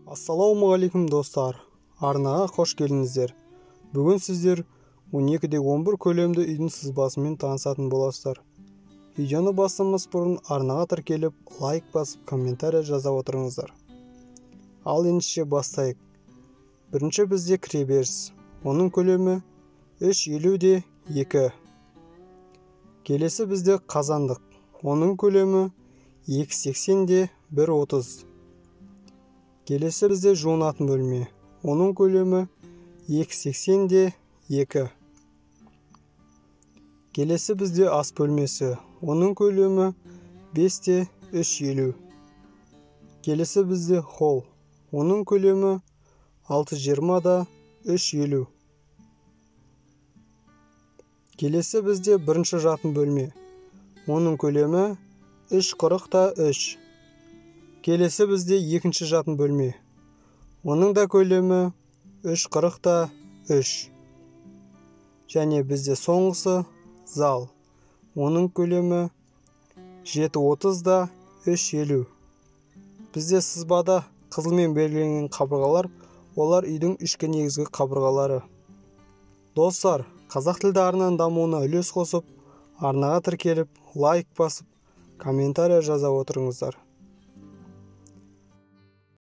Ассалаумағалейкум достар, арнаға қош келдіңіздер. Бүгін сіздер 12-11 көлемді үйдің сызбасымен танысатын боласыздар. Видеоны бастамас бұрын арнаға тіркеліп, лайк басып, комментария жаза отырыңыздар. Ал ендеше бастайық. Бірінші бізде кіреберіс. Оның көлемі 3,52. Келесі бізде қазандық. Оның көлемі 2,80 1,30. Келесі бізде жуынатын бөлме. Оның көлемі 2,80 2. Келесі бізде ас бөлмесі. Оның көлемі 5 3,50. Келесі бізде холл. Оның көлемі 6,20 3,50. Келесі бізде бірінші жатын бөлме. Оның көлемі 3,40 3. Келесі бізде екінші жатын бөлме. Оның да көлемі 3,40 3. Және бізде соңғысы зал. Оның көлемі 7,30 3,50. Бізде сызбада қызылмен белгіленген қабырғалар, олар үйдің үшке негізгі қабырғалары. Достар, қазақ тілді арнаның дамуына үлес қосып, арнаға тіркеліп, лайк басып, комментария жаза отырыңыздар.